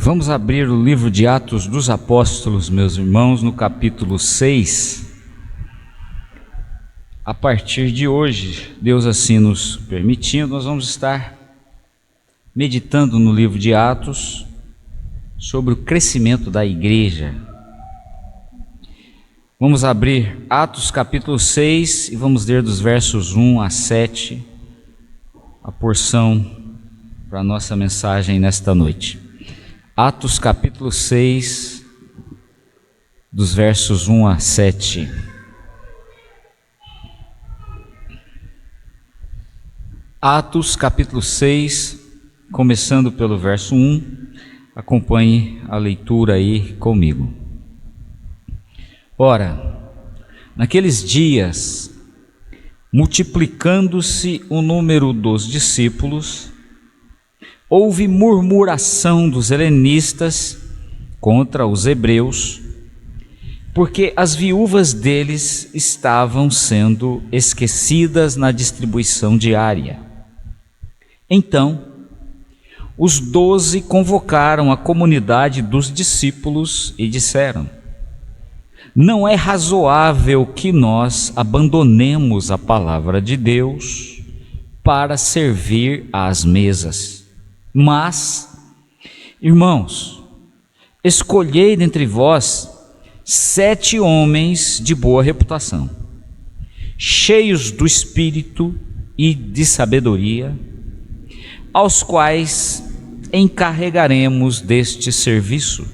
Vamos abrir o livro de Atos dos Apóstolos, meus irmãos, no capítulo 6. A partir de hoje, Deus assim nos permitindo, nós vamos estar meditando no livro de Atos sobre o crescimento da igreja. Vamos abrir Atos capítulo 6 e vamos ler dos versos 1 a 7, a porção para a nossa mensagem nesta noite. Atos capítulo 6, dos versos 1 a 7. Atos capítulo 6, começando pelo verso 1, acompanhe a leitura aí comigo. Ora, naqueles dias, multiplicando-se o número dos discípulos, houve murmuração dos helenistas contra os hebreus, porque as viúvas deles estavam sendo esquecidas na distribuição diária. Então, os 12 convocaram a comunidade dos discípulos e disseram: não é razoável que nós abandonemos a palavra de Deus para servir às mesas. Mas, irmãos, escolhei dentre vós 7 homens de boa reputação, cheios do Espírito e de sabedoria, aos quais encarregaremos deste serviço.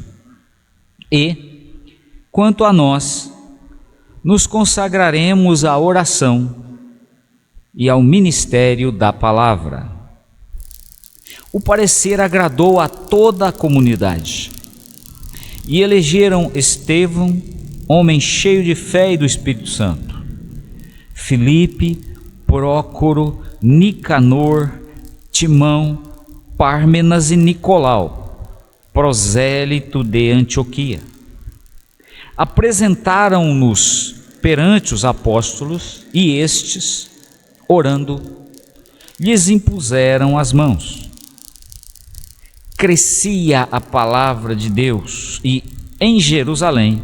E, quanto a nós, nos consagraremos à oração e ao ministério da palavra. O parecer agradou a toda a comunidade, e elegeram Estevão, homem cheio de fé e do Espírito Santo, Filipe, Prócoro, Nicanor, Timão, Pármenas e Nicolau, prosélito de Antioquia. Apresentaram-nos perante os apóstolos, e estes, orando, lhes impuseram as mãos. Crescia a palavra de Deus, e em Jerusalém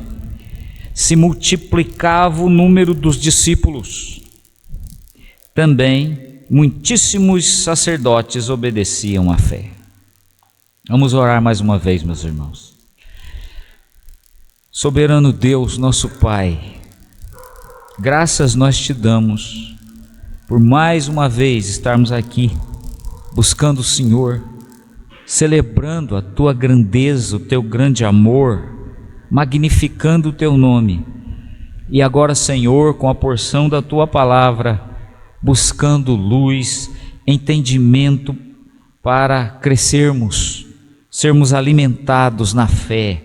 se multiplicava o número dos discípulos. Também muitíssimos sacerdotes obedeciam à fé. Vamos orar mais uma vez, meus irmãos. Soberano Deus, nosso Pai, graças nós te damos por mais uma vez estarmos aqui buscando o Senhor, celebrando a tua grandeza, o teu grande amor, magnificando o teu nome. E agora, Senhor, com a porção da tua palavra, buscando luz, entendimento para crescermos, sermos alimentados na fé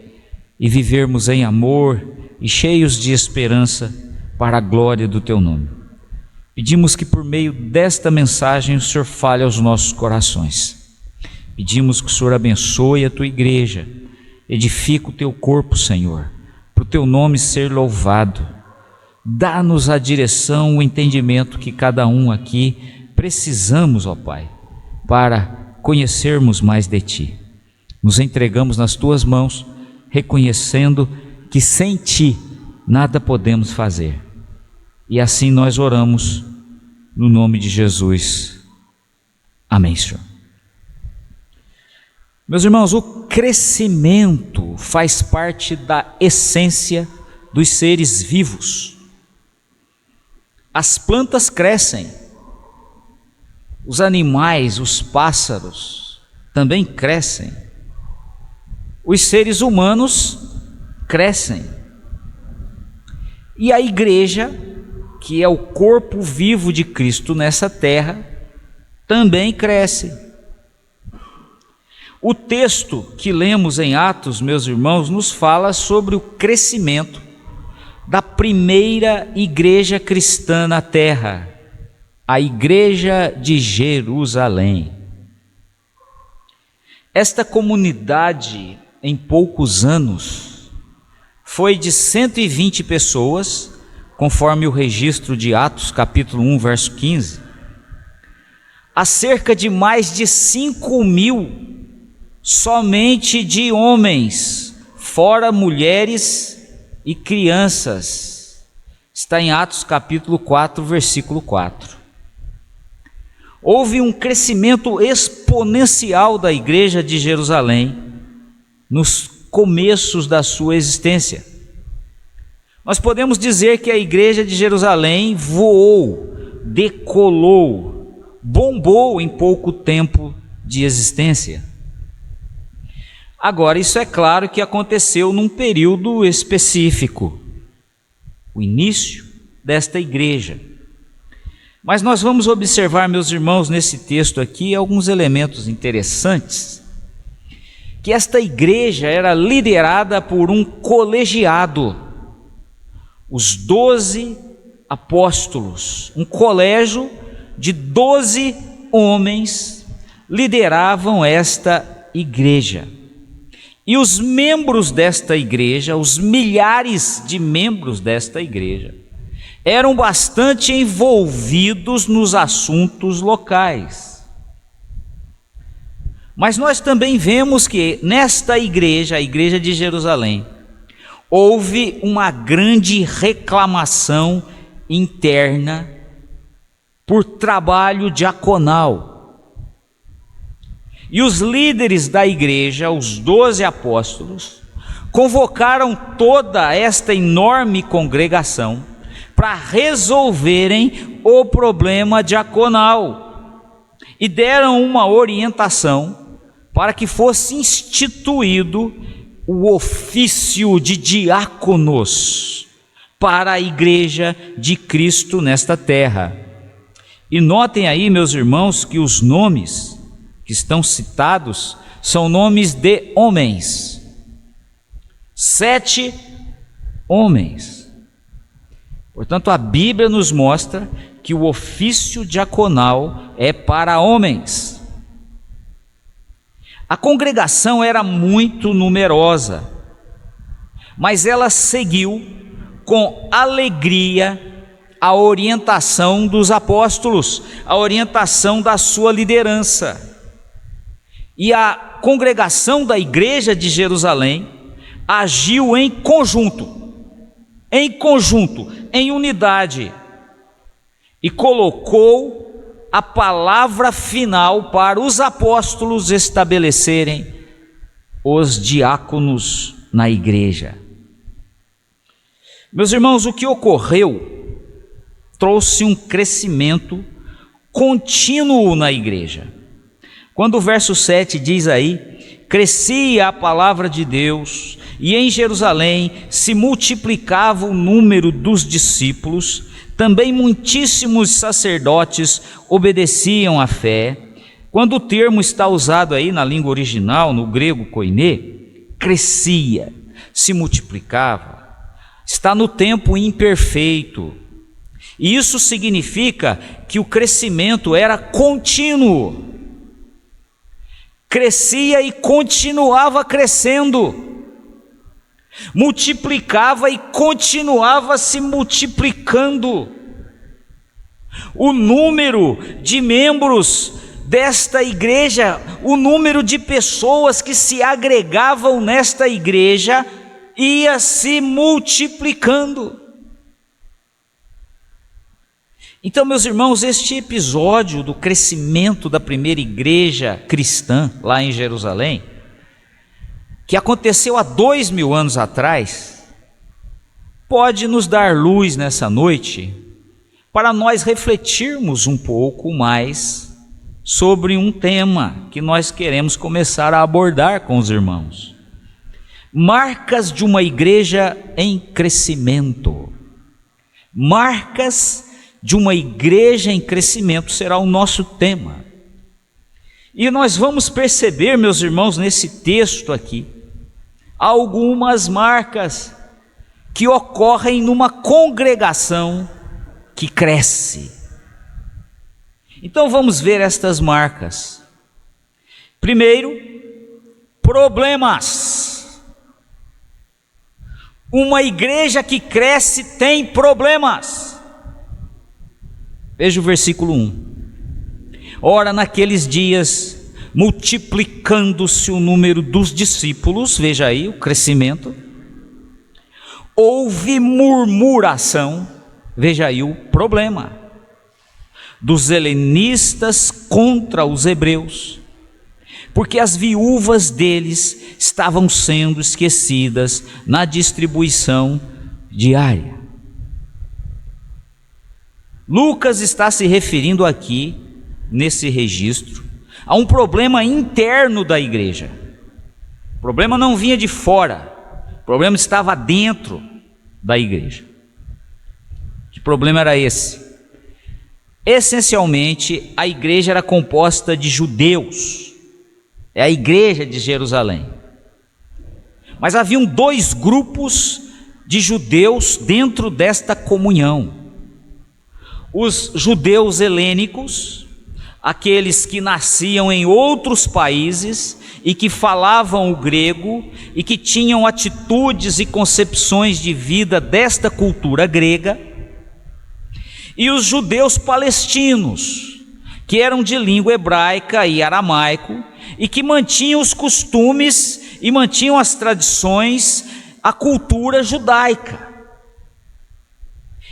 e vivermos em amor e cheios de esperança para a glória do teu nome. Pedimos que por meio desta mensagem o Senhor fale aos nossos corações. Pedimos que o Senhor abençoe a tua igreja, edifica o teu corpo, Senhor, para o teu nome ser louvado. Dá-nos a direção, o entendimento que cada um aqui precisamos, ó Pai, para conhecermos mais de ti. Nos entregamos nas tuas mãos, reconhecendo que sem ti nada podemos fazer. E assim nós oramos no nome de Jesus. Amém, Senhor. Meus irmãos, o crescimento faz parte da essência dos seres vivos. As plantas crescem, os animais, os pássaros também crescem, os seres humanos crescem. E a igreja, que é o corpo vivo de Cristo nessa terra, também cresce. O texto que lemos em Atos, meus irmãos, nos fala sobre o crescimento da primeira igreja cristã na terra, a igreja de Jerusalém. Esta comunidade, em poucos anos, foi de 120 pessoas, conforme o registro de Atos capítulo 1, verso 15, a cerca de mais de 5.000 somente de homens, fora mulheres e crianças. Está em Atos capítulo 4, versículo 4. Houve um crescimento exponencial da igreja de Jerusalém nos começos da sua existência. Nós podemos dizer que a igreja de Jerusalém voou, decolou, bombou em pouco tempo de existência. Agora, isso é claro que aconteceu num período específico, o início desta igreja. Mas nós vamos observar, meus irmãos, nesse texto aqui, alguns elementos interessantes, que esta igreja era liderada por um colegiado, os 12 apóstolos, um colégio de 12 homens lideravam esta igreja. E os membros desta igreja, os milhares de membros desta igreja, eram bastante envolvidos nos assuntos locais. Mas nós também vemos que nesta igreja, a igreja de Jerusalém, houve uma grande reclamação interna por trabalho diaconal. E os líderes da igreja, os 12 apóstolos, convocaram toda esta enorme congregação para resolverem o problema diaconal e deram uma orientação para que fosse instituído o ofício de diáconos para a igreja de Cristo nesta terra. E notem aí, meus irmãos, que os nomes que estão citados são nomes de homens, 7 homens. Portanto, a Bíblia nos mostra que o ofício diaconal é para homens. A congregação era muito numerosa, mas ela seguiu com alegria a orientação dos apóstolos, a orientação da sua liderança. E a congregação da igreja de Jerusalém agiu em conjunto, em unidade, e colocou a palavra final para os apóstolos estabelecerem os diáconos na igreja. Meus irmãos, o que ocorreu trouxe um crescimento contínuo na igreja. Quando o verso 7 diz aí: crescia a palavra de Deus, e em Jerusalém se multiplicava o número dos discípulos, também muitíssimos sacerdotes obedeciam à fé. Quando o termo está usado aí na língua original, no grego koiné, crescia, se multiplicava, está no tempo imperfeito. E isso significa que o crescimento era contínuo. Crescia e continuava crescendo. Multiplicava e continuava se multiplicando. O número de membros desta igreja, o número de pessoas que se agregavam nesta igreja ia se multiplicando. Então, meus irmãos, este episódio do crescimento da primeira igreja cristã lá em Jerusalém, que aconteceu há 2000 anos atrás, pode nos dar luz nessa noite para nós refletirmos um pouco mais sobre um tema que nós queremos começar a abordar com os irmãos. Marcas de uma igreja em crescimento. Marcas de uma igreja em crescimento será o nosso tema. E nós vamos perceber, meus irmãos, nesse texto aqui, algumas marcas que ocorrem numa congregação que cresce. Então vamos ver estas marcas. Primeiro, problemas. Uma igreja que cresce tem problemas. Veja o versículo 1. Ora, naqueles dias multiplicando-se o número dos discípulos, veja aí o crescimento, houve murmuração, veja aí o problema, dos helenistas contra os hebreus, porque as viúvas deles estavam sendo esquecidas na distribuição diária. Lucas está se referindo aqui, nesse registro, a um problema interno da igreja. O problema não vinha de fora, o problema estava dentro da igreja. Que problema era esse? Essencialmente, a igreja era composta de judeus, é a igreja de Jerusalém. Mas haviam dois grupos de judeus dentro desta comunhão: os judeus helênicos, aqueles que nasciam em outros países e que falavam o grego e que tinham atitudes e concepções de vida desta cultura grega, e os judeus palestinos, que eram de língua hebraica e aramaico e que mantinham os costumes e mantinham as tradições, a cultura judaica.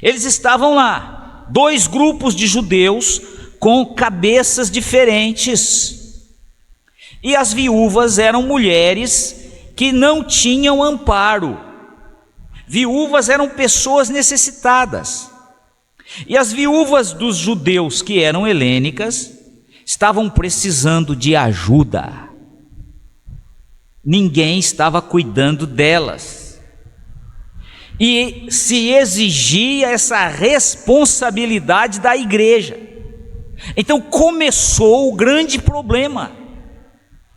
Eles estavam lá, dois grupos de judeus com cabeças diferentes, e as viúvas eram mulheres que não tinham amparo. Viúvas eram pessoas necessitadas, e as viúvas dos judeus que eram helênicas estavam precisando de ajuda. Ninguém estava cuidando delas, e se exigia essa responsabilidade da igreja. Então começou o grande problema: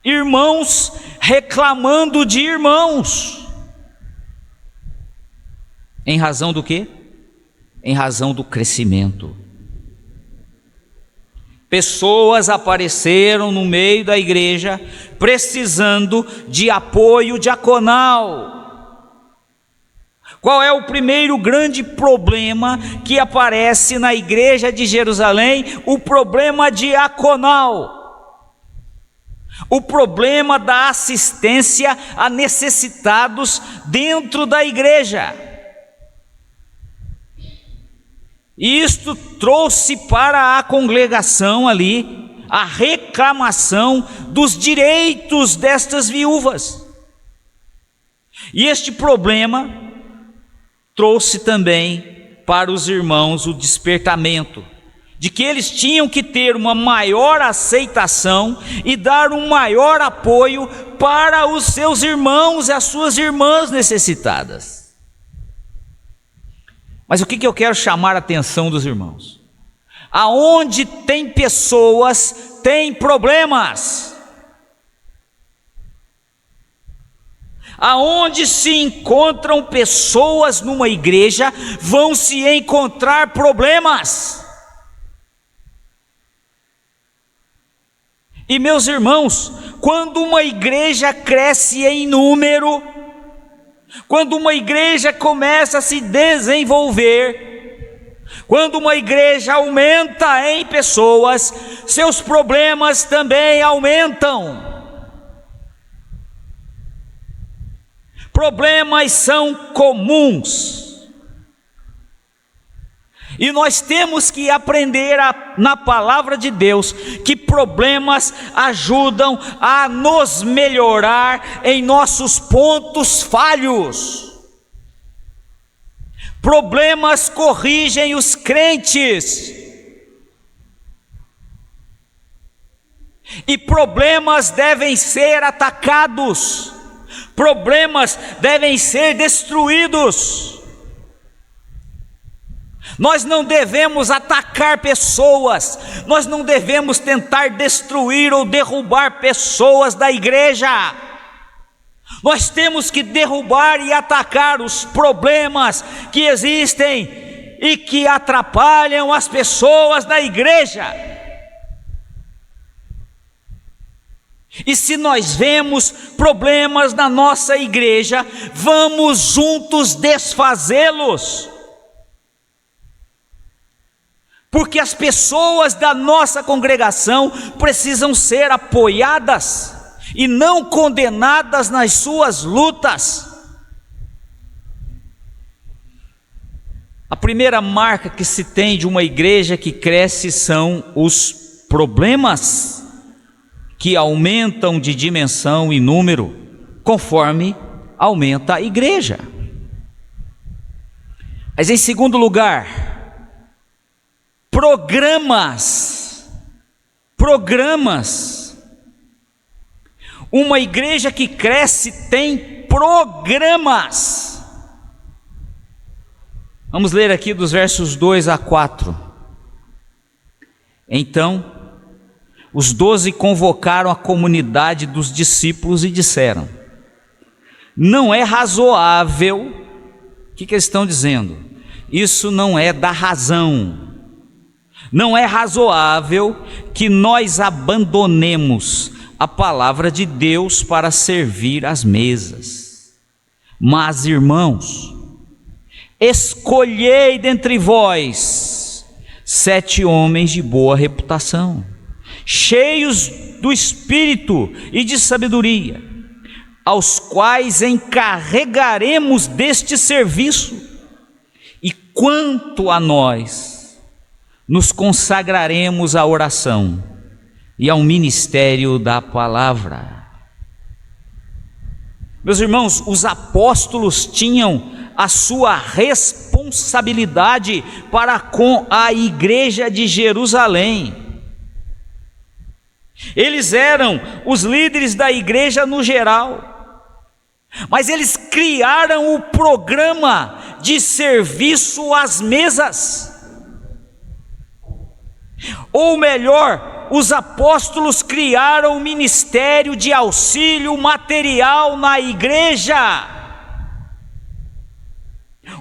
irmãos reclamando de irmãos. Em razão do quê? Em razão do crescimento. Pessoas apareceram no meio da igreja precisando de apoio diaconal. Qual é o primeiro grande problema que aparece na igreja de Jerusalém? O problema diaconal, o problema da assistência a necessitados dentro da igreja. E isto trouxe para a congregação ali a reclamação dos direitos destas viúvas. E este problema trouxe também para os irmãos o despertamento de que eles tinham que ter uma maior aceitação e dar um maior apoio para os seus irmãos e as suas irmãs necessitadas. Mas o que eu quero chamar a atenção dos irmãos? Aonde tem pessoas, tem problemas. Aonde se encontram pessoas numa igreja, vão se encontrar problemas. E meus irmãos, quando uma igreja cresce em número, quando uma igreja começa a se desenvolver, quando uma igreja aumenta em pessoas, seus problemas também aumentam. Problemas são comuns, e nós temos que aprender na palavra de Deus que problemas ajudam a nos melhorar em nossos pontos falhos. Problemas corrigem os crentes, e problemas devem ser atacados. Problemas devem ser destruídos. Nós não devemos atacar pessoas, nós não devemos tentar destruir ou derrubar pessoas da igreja. Nós temos que derrubar e atacar os problemas que existem e que atrapalham as pessoas da igreja. E se nós vemos problemas na nossa igreja, vamos juntos desfazê-los. porque as pessoas da nossa congregação precisam ser apoiadas e não condenadas nas suas lutas. A primeira marca que se tem de uma igreja que cresce são os problemas, que aumentam de dimensão e número conforme aumenta a igreja. Mas em segundo lugar, programas. Uma igreja que cresce tem programas. Vamos ler aqui dos versos 2 a 4. Então, os 12 convocaram a comunidade dos discípulos e disseram: não é razoável. O que eles estão dizendo? Isso não é da razão. Não é razoável que nós abandonemos a palavra de Deus para servir às mesas. Mas, irmãos, escolhei dentre vós 7 homens de boa reputação, cheios do Espírito e de sabedoria, aos quais encarregaremos deste serviço. E quanto a nós, nos consagraremos à oração e ao ministério da palavra. Meus irmãos, os apóstolos tinham a sua responsabilidade para com a igreja de Jerusalém. Eles eram os líderes da igreja no geral, mas eles criaram o programa de serviço às mesas. Ou melhor, os apóstolos criaram o ministério de auxílio material na igreja.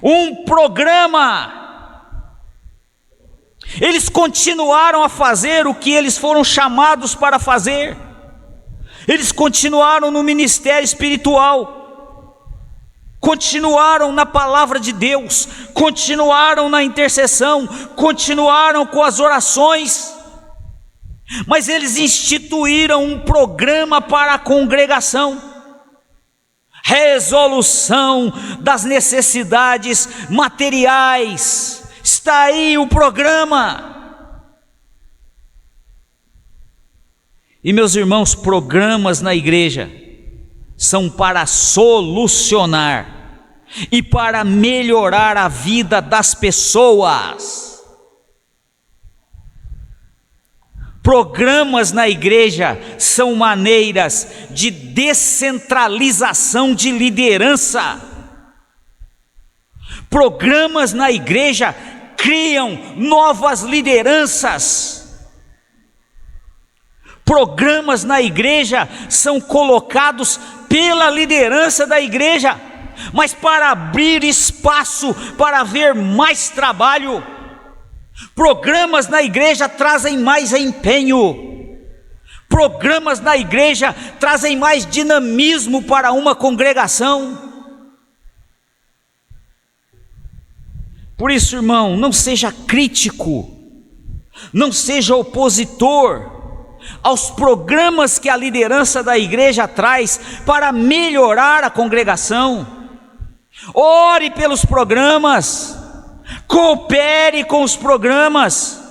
Um programa. Eles continuaram a fazer o que eles foram chamados para fazer. Eles continuaram no ministério espiritual, continuaram na palavra de Deus, continuaram na intercessão, continuaram com as orações, mas eles instituíram um programa para a congregação, resolução das necessidades materiais. Está aí o programa. E meus irmãos, programas na igreja são para solucionar e para melhorar a vida das pessoas. Programas na igreja são maneiras de descentralização de liderança. Programas na igreja criam novas lideranças. Programas na igreja são colocados pela liderança da igreja, mas para abrir espaço para haver mais trabalho. Programas na igreja trazem mais empenho. Programas na igreja trazem mais dinamismo para uma congregação. Por isso, irmão, não seja crítico, não seja opositor aos programas que a liderança da igreja traz para melhorar a congregação. Ore pelos programas, coopere com os programas,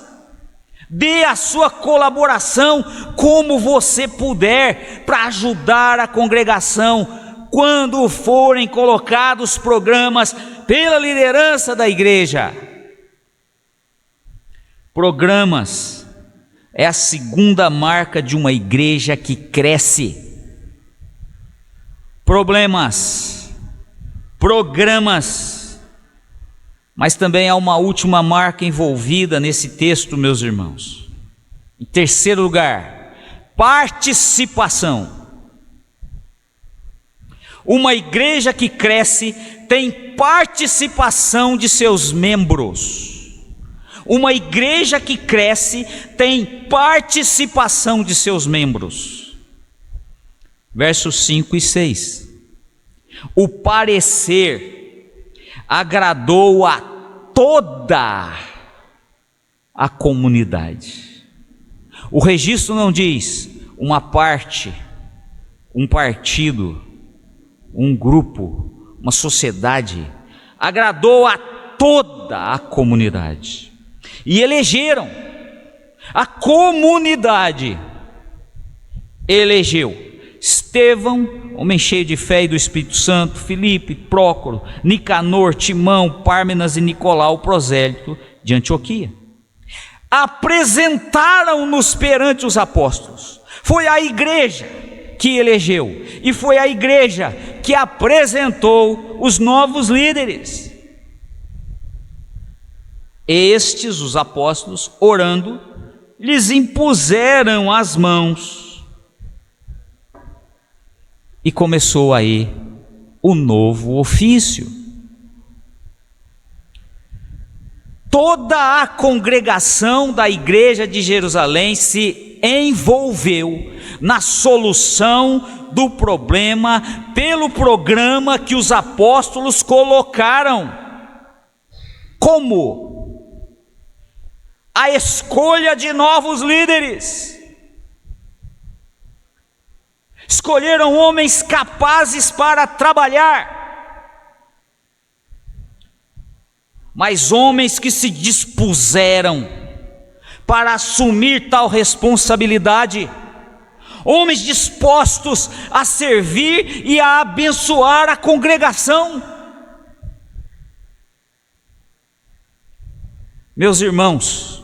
dê a sua colaboração como você puder para ajudar a congregação quando forem colocados programas pela liderança da igreja. Programas é a segunda marca de uma igreja que cresce. Programas. Mas também há uma última marca envolvida nesse texto, meus irmãos. Em terceiro lugar, participação. Uma igreja que cresce tem participação de seus membros. Uma igreja que cresce tem participação de seus membros. Versos 5 e 6. O parecer agradou a toda a comunidade. O registro não diz uma parte, um partido, um grupo, uma sociedade. Agradou a toda a comunidade. E elegeram. A comunidade elegeu Estevão, homem cheio de fé e do Espírito Santo, Filipe, Prócoro, Nicanor, Timão, Pármenas e Nicolau, o prosélito de Antioquia. Apresentaram-nos perante os apóstolos. Foi a igreja que elegeu e foi a igreja que apresentou os novos líderes. Estes, os apóstolos, orando, lhes impuseram as mãos. E começou aí o novo ofício. Toda a congregação da igreja de Jerusalém se envolveu na solução do problema pelo programa que os apóstolos colocaram. Como? A escolha de novos líderes. Escolheram homens capazes para trabalhar, mas homens que se dispuseram para assumir tal responsabilidade, homens dispostos a servir e a abençoar a congregação. Meus irmãos,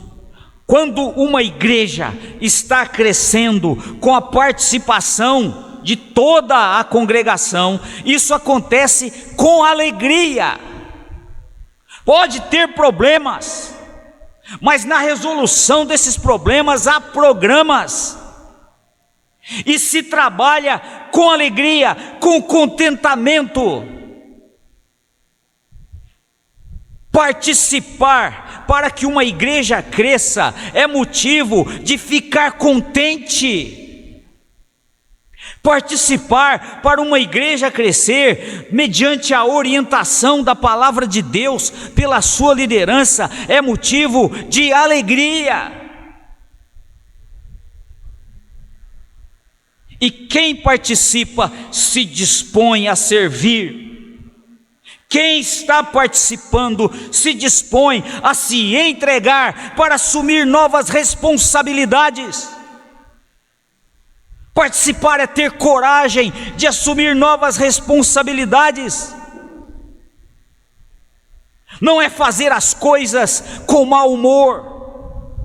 quando uma igreja está crescendo com a participação de toda a congregação, isso acontece com alegria. Pode ter problemas, mas na resolução desses problemas há programas, e se trabalha com alegria, com contentamento. Participar para que uma igreja cresça é motivo de ficar contente. Participar para uma igreja crescer mediante a orientação da palavra de Deus pela sua liderança é motivo de alegria. E quem participa se dispõe a servir. Quem está participando se dispõe a se entregar para assumir novas responsabilidades. Participar é ter coragem de assumir novas responsabilidades. Não é fazer as coisas com mau humor.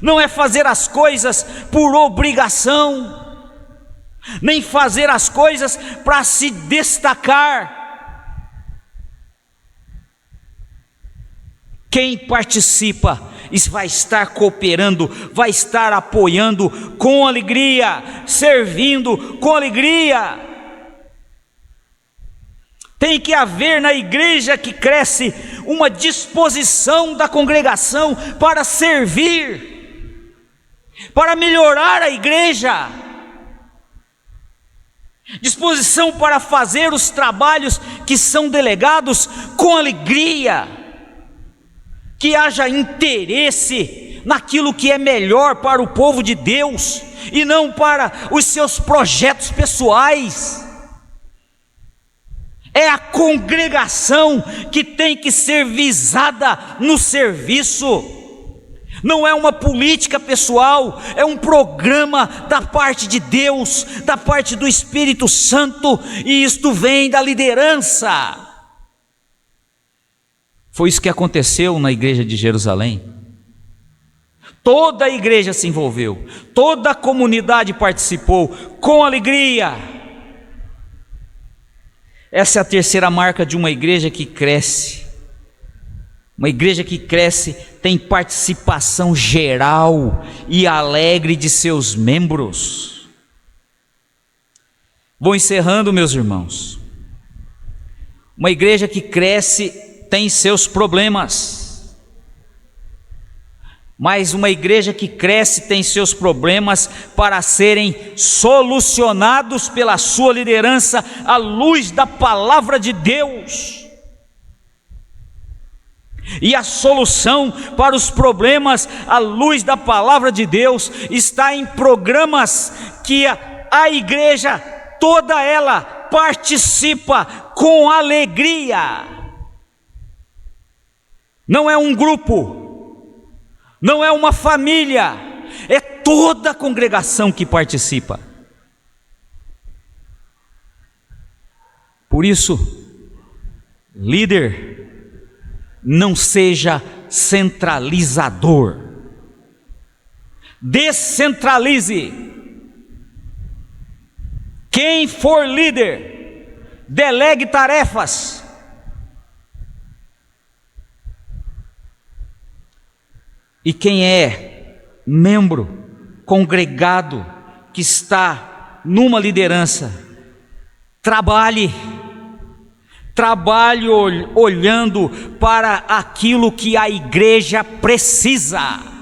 Não é fazer as coisas por obrigação. Nem fazer as coisas para se destacar. Quem participa vai estar cooperando, vai estar apoiando com alegria, servindo com alegria. Tem que haver na igreja que cresce uma disposição da congregação para servir, para melhorar a igreja, disposição para fazer os trabalhos que são delegados com alegria. Que haja interesse naquilo que é melhor para o povo de Deus e não para os seus projetos pessoais. É a congregação que tem que ser visada no serviço. Não é uma política pessoal, é um programa da parte de Deus, da parte do Espírito Santo, e isto vem da liderança. Foi isso que aconteceu na igreja de Jerusalém. Toda a igreja se envolveu, toda a comunidade participou com alegria. Essa é a terceira marca de uma igreja que cresce. Uma igreja que cresce tem participação geral e alegre de seus membros. Vou encerrando, meus irmãos. Uma igreja que cresce tem seus problemas, mas uma igreja que cresce tem seus problemas para serem solucionados pela sua liderança à luz da palavra de Deus. E a solução para os problemas à luz da palavra de Deus está em programas que a igreja, toda ela, participa com alegria. Não é um grupo, não é uma família, é toda a congregação que participa. Por isso, líder, não seja centralizador, descentralize. Quem for líder, delegue tarefas. E quem é membro, congregado, que está numa liderança, trabalhe olhando para aquilo que a igreja precisa.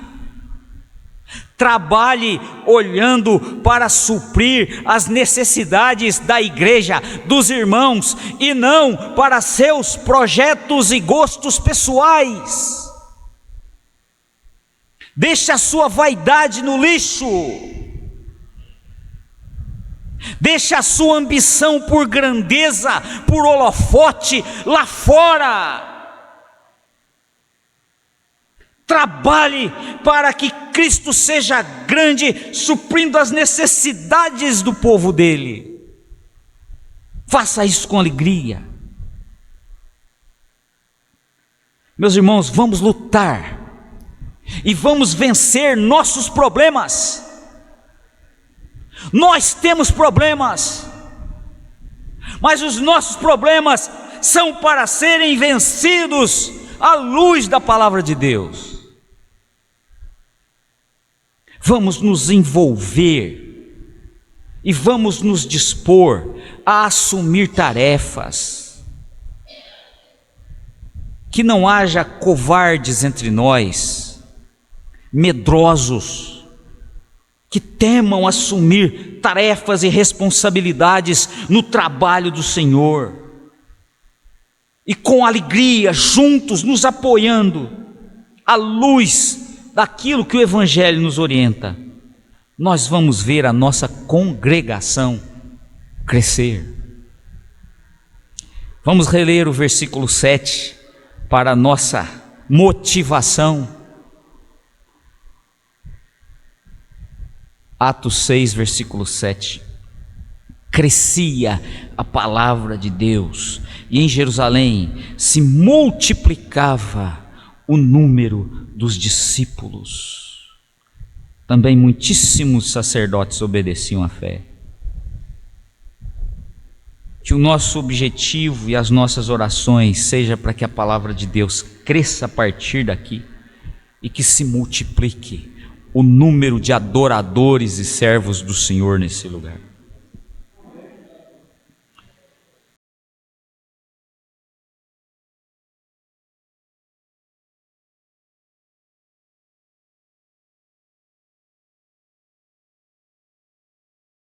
Trabalhe olhando para suprir as necessidades da igreja, dos irmãos, e não para seus projetos e gostos pessoais. Deixe a sua vaidade no lixo. Deixe a sua ambição por grandeza, por holofote lá fora. Trabalhe para que Cristo seja grande, suprindo as necessidades do povo dele. Faça isso com alegria. Meus irmãos, vamos lutar e vamos vencer nossos problemas. Nós temos problemas, mas os nossos problemas são para serem vencidos à luz da palavra de Deus. Vamos nos envolver e vamos nos dispor a assumir tarefas. Que não haja covardes entre nós, medrosos, que temam assumir tarefas e responsabilidades no trabalho do Senhor, e com alegria, juntos, nos apoiando, à luz daquilo que o Evangelho nos orienta, nós vamos ver a nossa congregação crescer. Vamos reler o versículo 7 para a nossa motivação. Atos 6, versículo 7. Crescia a palavra de Deus, e em Jerusalém se multiplicava o número dos discípulos. Também muitíssimos sacerdotes obedeciam à fé. Que o nosso objetivo e as nossas orações seja para que a palavra de Deus cresça a partir daqui e que se multiplique o número de adoradores e servos do Senhor nesse lugar.